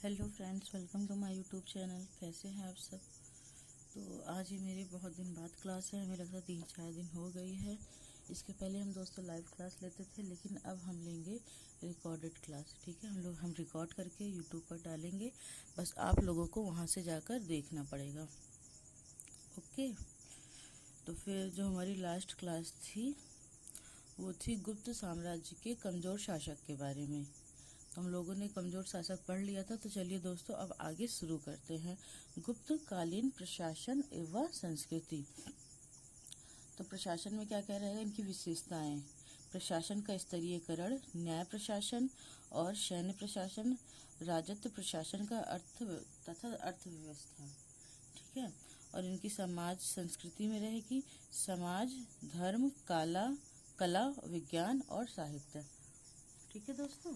Hello friends, welcome to my YouTube channel. कैसे हैं आप सब? तो आज ही मेरी बहुत दिन बाद क्लास है। हमें लगता है 3-4 दिन हो गई है। इसके पहले हम दोस्तों लाइव क्लास लेते थे, लेकिन अब हम लेंगे रिकॉर्डेड क्लास। ठीक है, हम रिकॉर्ड करके यूट्यूब पर डालेंगे। बस आप लोगों को वहाँ से जाकर देखना पड़ेगा। ओके। तो फिर जो हमारी लास्ट क्लास थी वो थी गुप्त साम्राज्य के कमज़ोर शासक के बारे में। हम लोगों ने कमजोर शासक पढ़ लिया था। तो चलिए दोस्तों, अब आगे शुरू करते हैं। गुप्त कालीन प्रशासन एवं संस्कृति। तो प्रशासन में क्या क्या रहेगा, इनकी विशेषताएं। प्रशासन का स्तरीयकरण, न्याय प्रशासन और सैन्य प्रशासन, राजत्व प्रशासन का अर्थ तथा अर्थव्यवस्था। ठीक है। और इनकी समाज संस्कृति में रहेगी समाज, धर्म, कला, विज्ञान और साहित्य। ठीक है दोस्तों,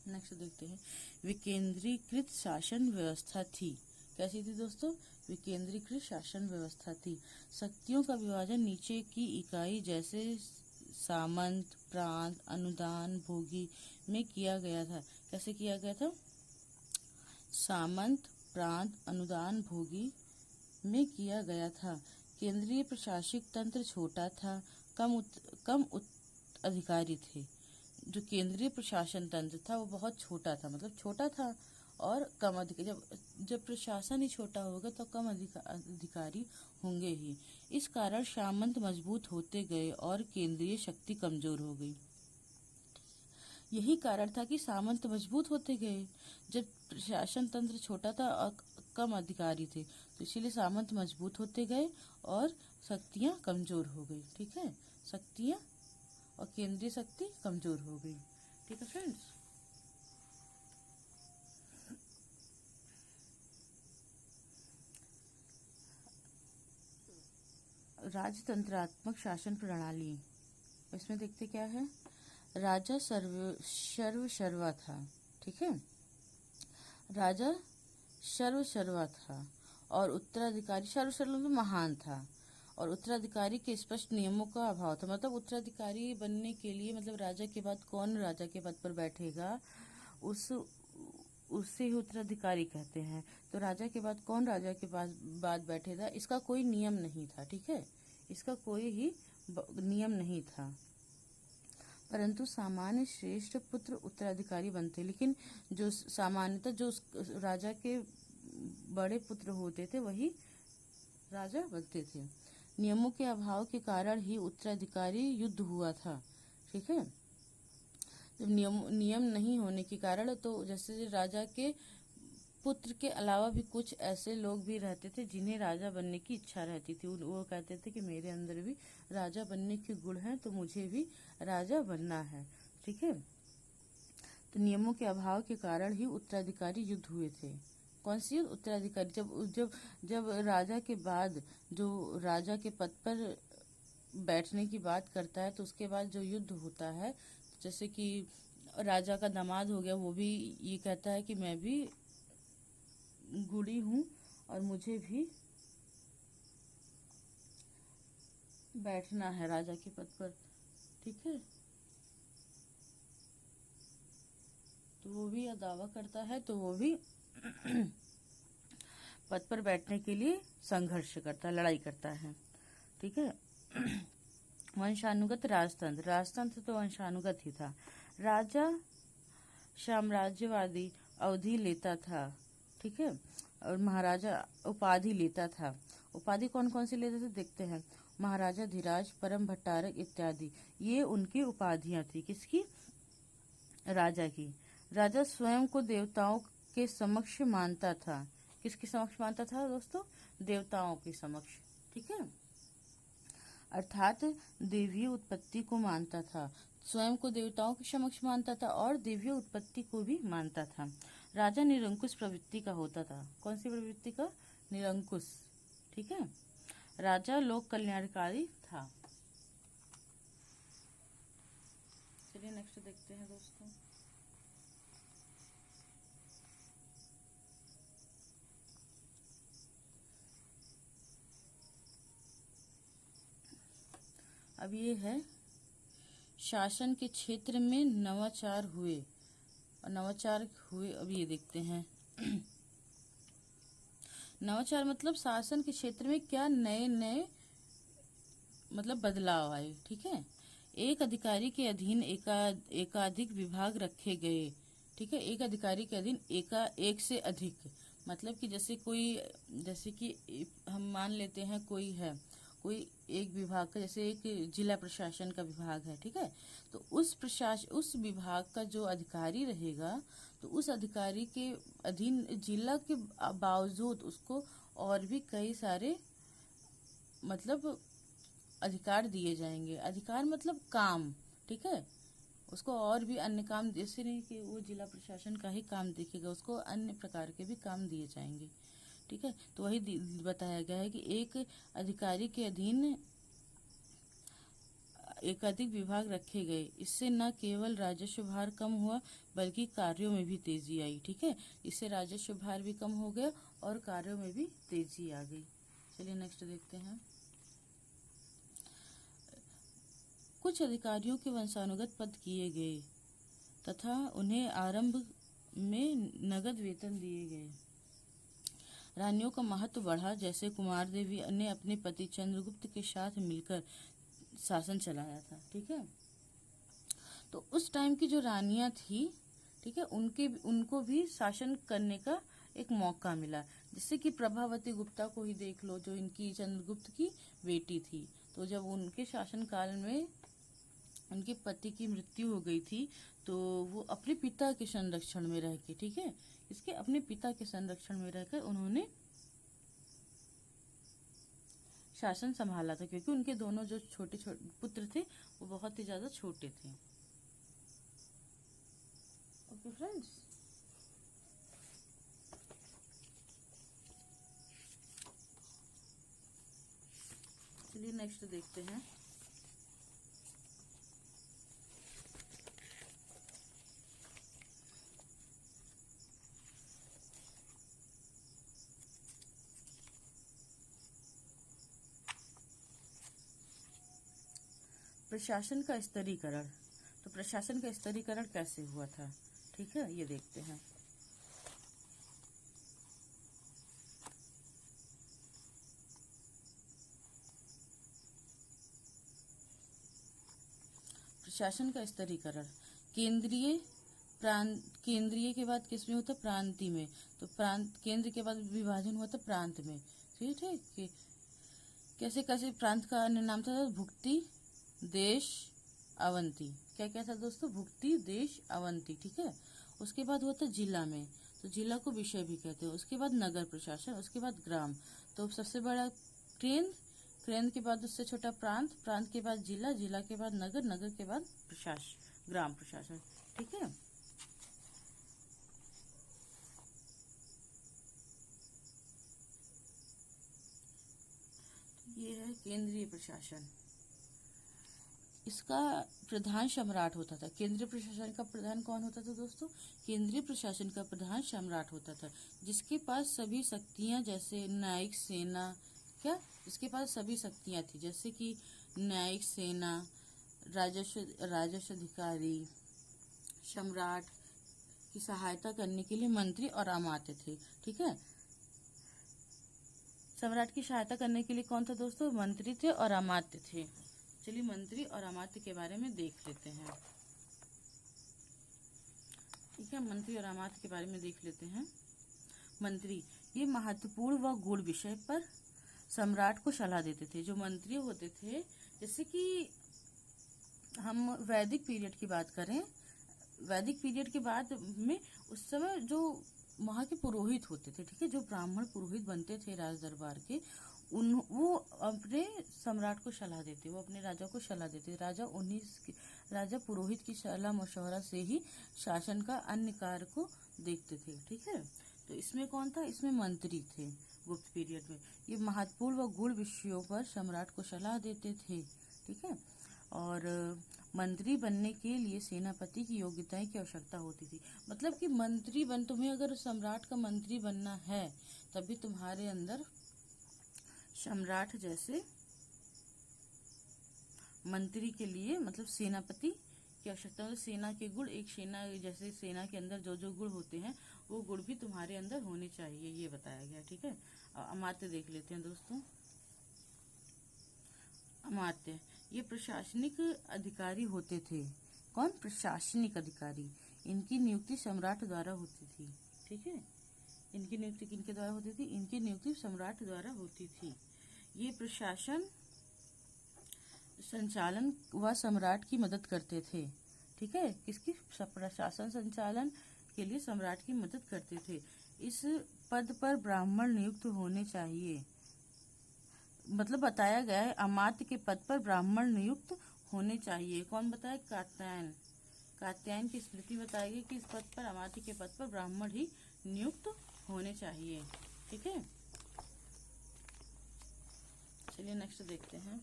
नेक्स्ट देखते हैं। विकेंद्रीकृत शासन व्यवस्था थी। कैसी थी दोस्तों? विकेंद्रीकृत शासन व्यवस्था थी। शक्तियों का विभाजन नीचे की इकाई जैसे सामंत, प्रांत, अनुदान, भोगी में किया गया था। कैसे किया गया था? सामंत, प्रांत, अनुदान, भोगी में किया गया था। केंद्रीय प्रशासनिक तंत्र छोटा था, कम अधिकारी थे। जो केंद्रीय प्रशासन तंत्र था वो बहुत छोटा था, मतलब छोटा था और कम अधिकारी। जब प्रशासन ही छोटा होगा तो कम अधिकारी होंगे ही। इस कारण सामंत मजबूत होते गए और केंद्रीय शक्ति कमजोर हो गई। यही कारण था कि सामंत मजबूत होते गए। जब प्रशासन तंत्र छोटा था और कम अधिकारी थे, तो इसीलिए सामंत मजबूत होते गए और शक्तियां कमजोर हो गई। ठीक है, शक्तियां और केंद्रीय शक्ति कमजोर हो गई। ठीक है फ्रेंड्स। राजतंत्रात्मक शासन प्रणाली, इसमें देखते क्या है। राजा सर्वा था। ठीक है, राजा सर्वा था और उत्तराधिकारी सर्व में महान था। और उत्तराधिकारी के स्पष्ट नियमों का अभाव था। मतलब उत्तराधिकारी बनने के लिए, मतलब राजा के बाद कौन राजा के पद पर बैठेगा, उससे ही उत्तराधिकारी कहते हैं। तो राजा के बाद कौन राजा के पास बाद बैठेगा, इसका कोई नियम नहीं था। ठीक है, इसका कोई ही नियम नहीं था। परंतु सामान्य श्रेष्ठ पुत्र उत्तराधिकारी बनते। लेकिन जो सामान्यतः जो राजा के बड़े पुत्र होते थे वही राजा बनते थे। नियमों के अभाव के कारण ही उत्तराधिकारी युद्ध हुआ था। ठीक है, जब नियम नहीं होने के कारण, तो जैसे राजा के पुत्र के अलावा भी कुछ ऐसे लोग भी रहते थे जिन्हें राजा बनने की इच्छा रहती थी। वो कहते थे कि मेरे अंदर भी राजा बनने के गुण हैं, तो मुझे भी राजा बनना है। ठीक है, तो नियमों के अभाव के कारण ही उत्तराधिकारी युद्ध हुए थे। कौन सी युद्ध? उत्तराधिकारी। जब जब जब राजा के बाद जो राजा के पद पर बैठने की बात करता है, तो उसके बाद जो युद्ध होता है, जैसे कि राजा का दामाद हो गया, वो भी ये कहता है कि मैं भी गुड़ी हूँ और मुझे भी बैठना है राजा के पद पर। ठीक है, तो वो भी यह दावा करता है, तो वो भी पद पर बैठने के लिए संघर्ष करता है, लड़ाई करता है। ठीक है। वंशानुगत राजतंत्र। राजतंत्र तो वंशानुगत ही था। राजा साम्राज्यवादी अवधि लेता था। ठीक है, और महाराजा उपाधि लेता था। उपाधि कौन कौन सी लेते थे देखते हैं। महाराजा धीराज, परम भट्टारक इत्यादि, ये उनकी उपाधियां थी। किसकी? राजा की। राजा स्वयं को देवताओं के समक्ष मानता था। किसके समक्ष मानता था दोस्तों? देवताओं के समक्ष। ठीक है, अर्थात देवीय उत्पत्ति को मानता था। स्वयं को देवताओं के समक्ष मानता था और देवीय उत्पत्ति को भी मानता था। राजा निरंकुश प्रवृत्ति का होता था। कौन सी प्रवृत्ति का? निरंकुश। ठीक है, राजा लोक कल्याणकारी था। चलिए नेक्स्ट देखते हैं दोस्तों। अब ये है शासन के क्षेत्र में नवाचार हुए। और नवाचार हुए, अब ये देखते हैं। नवाचार मतलब शासन के क्षेत्र में क्या नए नए मतलब बदलाव आए। ठीक है। एक अधिकारी के अधीन एकाधिक विभाग रखे गए। ठीक है। एक अधिकारी के अधीन एक से अधिक, मतलब कि जैसे कि हम मान लेते हैं कोई एक विभाग का, जैसे एक जिला प्रशासन का विभाग है। ठीक है। तो उस विभाग का जो अधिकारी रहेगा, तो उस अधिकारी के अधीन जिला के बावजूद उसको और भी कई सारे मतलब अधिकार दिए जाएंगे। अधिकार मतलब काम। ठीक है। उसको और भी अन्य काम, जैसे नहीं कि वो जिला प्रशासन का ही काम देखेगा, उसको अन्य प्रकार के भी काम दिए जाएंगे। ठीक है। तो वही बताया गया है कि एक अधिकारी के अधीन एकाधिक विभाग रखे गए। इससे न केवल राजस्व भार कम हुआ बल्कि कार्यों में भी तेजी आई। ठीक है। इससे राजस्व भार भी कम हो गया और कार्यों में भी तेजी आ गई। चलिए नेक्स्ट देखते हैं। कुछ अधिकारियों के वंशानुगत पद किए गए तथा उन्हें आरंभ में नगद वेतन दिए गए। रानियों का महत्व बढ़ा, जैसे कुमार देवी ने अपने पति चंद्रगुप्त के साथ मिलकर शासन चलाया था। ठीक है। तो उस टाइम की जो रानियां थी, ठीक है, उनको भी शासन करने का एक मौका मिला। जिससे कि प्रभावती गुप्ता को ही देख लो, जो इनकी चंद्रगुप्त की बेटी थी। तो जब उनके शासन काल में उनके पति की मृत्यु हो गई थी, तो वो अपने पिता के संरक्षण में रह के, ठीक है, अपने पिता के संरक्षण में रहकर उन्होंने शासन संभाला था, क्योंकि उनके दोनों जो छोटे छोटे पुत्र थे वो बहुत ही ज्यादा छोटे थे। ओके फ्रेंड्स, चलिए नेक्स्ट देखते हैं। प्रशासन का स्तरीकरण। तो प्रशासन का स्तरीकरण कैसे हुआ था, ठीक है, ये देखते हैं। प्रशासन का स्तरीकरण केंद्रीय के बाद किस में होता, प्रांतीय में। तो केंद्र के बाद विभाजन हुआ था प्रांत में। ठीक है। कैसे कैसे प्रांत का अन्य नाम था, भुक्ति, देश, अवंती। क्या क्या था दोस्तों, भुक्ति, देश, अवंती। ठीक है। उसके बाद हुआ था जिला में, तो जिला को विषय भी कहते हैं। उसके बाद नगर प्रशासन, उसके बाद ग्राम। तो सबसे बड़ा केंद्र, केंद्र के बाद उससे छोटा प्रांत, प्रांत के बाद जिला, जिला के बाद नगर, नगर के बाद प्रशासन, ग्राम प्रशासन। ठीक है। ये है केंद्रीय प्रशासन। इसका प्रधान सम्राट होता था। केंद्रीय प्रशासन का प्रधान कौन होता था दोस्तों, केंद्रीय प्रशासन का प्रधान सम्राट होता था, जिसके पास सभी शक्तियां, जैसे न्यायिक सेना, क्या इसके पास सभी शक्तियां थी, जैसे कि न्यायिक सेना, राजस्व अधिकारी, सम्राट की सहायता करने के लिए मंत्री और अमात्य थे। ठीक है। सम्राट की सहायता करने के लिए कौन था दोस्तों, मंत्री थे और अमात्य थे। चलिए मंत्री और अमात्य के बारे में देख लेते हैं। ठीक है, मंत्री और अमात्य के बारे में देख लेते हैं। मंत्री, ये महत्वपूर्ण व गूढ़ विषय पर सम्राट को सलाह देते थे। जो मंत्री होते थे, जैसे कि हम वैदिक पीरियड की बात करें, वैदिक पीरियड के बाद में उस समय जो वहाँ के पुरोहित होते थे, ठीक है, जो ब्राह्मण पुरोहित बनते थे राज दरबार के, वो अपने सम्राट को सलाह देते, वो अपने राजा को सलाह देते। राजा पुरोहित की सलाह मशवरा से ही शासन का अन्य कार्य को देखते थे। ठीक है। तो इसमें कौन था, इसमें मंत्री थे गुप्त पीरियड में। ये महत्वपूर्ण व गूढ़ विषयों पर सम्राट को सलाह देते थे। ठीक है। और मंत्री बनने के लिए सेनापति की योग्यताएं की आवश्यकता होती थी। मतलब कि तुम्हें अगर सम्राट का मंत्री बनना है, तभी तुम्हारे अंदर सम्राट जैसे मंत्री के लिए, मतलब सेनापति की आवश्यकता, मतलब सेना के गुण, एक सेना जैसे सेना के अंदर जो जो गुण होते हैं वो गुण भी तुम्हारे अंदर होने चाहिए, ये बताया गया। ठीक है, अमात्य देख लेते हैं दोस्तों। अमात्य ये प्रशासनिक अधिकारी होते थे। कौन? प्रशासनिक अधिकारी। इनकी नियुक्ति सम्राट द्वारा होती थी। ठीक है, इनकी नियुक्ति किनके द्वारा होती थी? इनकी नियुक्ति सम्राट द्वारा होती थी। ये प्रशासन संचालन व सम्राट की मदद करते थे। ठीक है, किसकी? प्रशासन संचालन के लिए सम्राट की मदद करते थे। इस पद पर ब्राह्मण नियुक्त होने चाहिए, मतलब बताया गया है अमात्य के पद पर ब्राह्मण नियुक्त होने चाहिए। कौन बताया? कात्यायन। कात्यायन की स्मृति बताई गई कि इस पद पर, अमात्य के पद पर ब्राह्मण ही नियुक्त होने चाहिए। ठीक है, चलिए नेक्स्ट देखते हैं।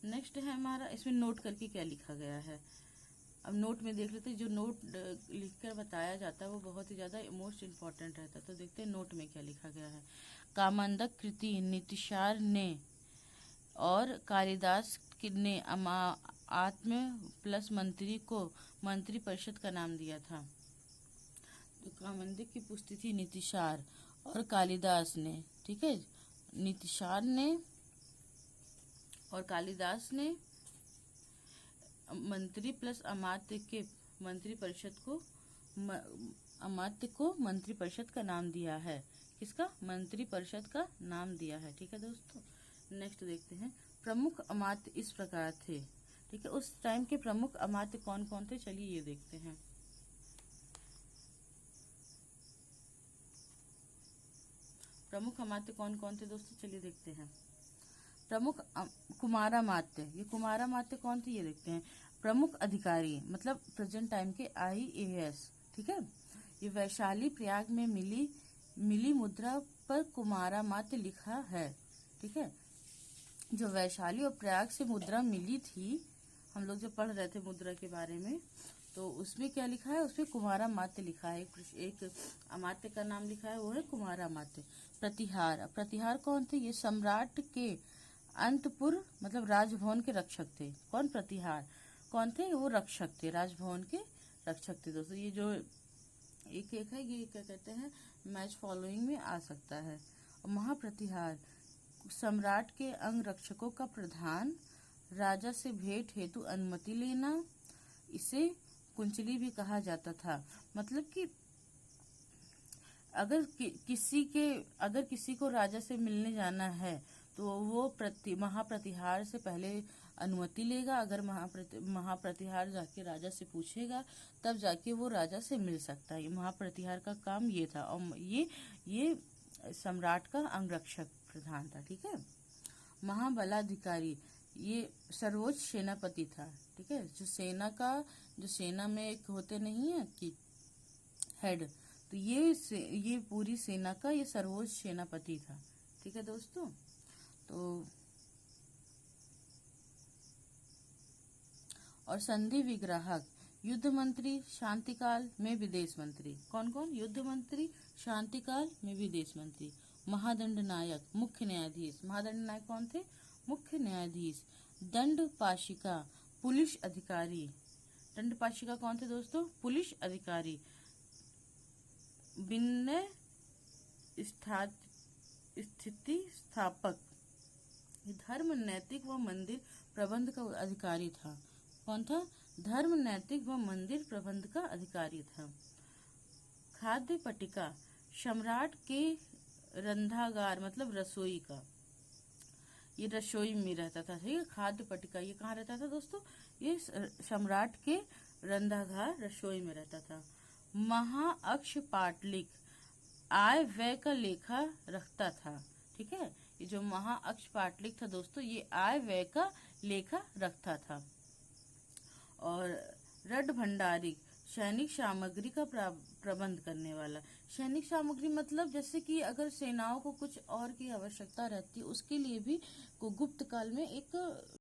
नेक्स्ट है हमारा, इसमें नोट करके क्या लिखा गया है। अब नोट में देख लेते हैं, जो नोट लिखकर बताया जाता है वो बहुत ही ज्यादा मोस्ट इम्पोर्टेंट रहता है। तो देखते हैं नोट में क्या लिखा गया है। कामंडक कृति नीतिशार ने और कालिदास ने आत्म प्लस मंत्री को मंत्री परिषद का नाम दिया था। तो कामंडक की पुस्तिक थी नीतिशार और कालिदास ने। ठीक है, नीतिशार ने और कालिदास ने मंत्री प्लस अमात्य के मंत्री परिषद को अमात्य को मंत्री परिषद का नाम दिया है। किसका? मंत्री परिषद का नाम दिया है। ठीक है दोस्तों, नेक्स्ट देखते हैं। प्रमुख अमात्य इस प्रकार थे। ठीक है, उस टाइम के प्रमुख अमात्य कौन कौन थे? चलिए ये देखते हैं। प्रमुख अमात्य कौन कौन थे दोस्तों? चलिए देखते हैं। प्रमुख कुमारामात्य। ये कुमारामात्य कौन थे? ये देखते हैं। प्रमुख अधिकारी, मतलब प्रेजेंट टाइम के IAS। ठीक है, ये वैशाली प्रयाग में मिली मुद्रा पर कुमारामात्य लिखा है। ठीक है, जो वैशाली और प्रयाग से मुद्रा मिली थी, हम लोग जब पढ़ रहे थे मुद्रा के बारे में, तो उसमें क्या लिखा है? उसमें कुमारामात्य लिखा है। एक अमात्य का नाम लिखा है, वो है कुमारामात्य। प्रतिहार। प्रतिहार कौन थे? ये सम्राट के अंतपुर, मतलब राजभवन के रक्षक थे। कौन? प्रतिहार कौन थे? वो रक्षक थे, राजभवन के रक्षक थे। दोस्तों ये जो एक है, ये क्या कहते हैं, मैच फॉलोइंग में आ सकता है। महाप्रतिहार सम्राट के अंगरक्षकों का प्रधान, राजा से भेंट हेतु अनुमति लेना, इसे कुंचली भी कहा जाता था। मतलब कि अगर किसी को राजा से मिलने जाना है तो वो महाप्रतिहार से पहले अनुमति लेगा। अगर महाप्रतिहार जाके राजा से पूछेगा तब जाके वो राजा से मिल सकता है। महाप्रतिहार का काम ये था, और ये सम्राट का अंगरक्षक प्रधान था। ठीक है, महाबलाधिकारी ये सर्वोच्च सेनापति था। ठीक है, जो सेना में एक होते नहीं है कि हेड, तो ये पूरी सेना का ये सर्वोच्च सेनापति था। ठीक है दोस्तों, तो और संधि विग्राहक, युद्ध मंत्री, शांतिकाल में विदेश मंत्री। कौन कौन? युद्ध मंत्री, शांतिकाल में विदेश मंत्री। महादंड नायक, मुख्य न्यायाधीश। महादंड नायक कौन थे? मुख्य न्यायाधीश। दंड पाशिका, पुलिस अधिकारी। दंड पाशिका कौन थे दोस्तों? पुलिस अधिकारी। विनय स्थिति स्थापक, धर्म, नैतिक व मंदिर प्रबंध का अधिकारी था। कौन था? धर्म, नैतिक व मंदिर प्रबंध का अधिकारी था। खाद्य पट्टिका, सम्राट के रंधागार, मतलब रसोई का, ये रसोई में रहता था। ठीक है, खाद्य पट्टिका ये कहाँ रहता था दोस्तों? ये सम्राट के रंधागार, रसोई में रहता था। महाअक्ष पाटलिक, आय व्यय का लेखा रखता था। ठीक है, ये जो महाअक्ष पाटलिक था दोस्तों, ये आय व्यय का लेखा रखता था। और रड भंडारी, सैनिक सामग्री का प्रबंध करने वाला। सैनिक सामग्री मतलब जैसे कि अगर सेनाओं को कुछ और की आवश्यकता रहती है, उसके लिए भी गुप्त काल में एक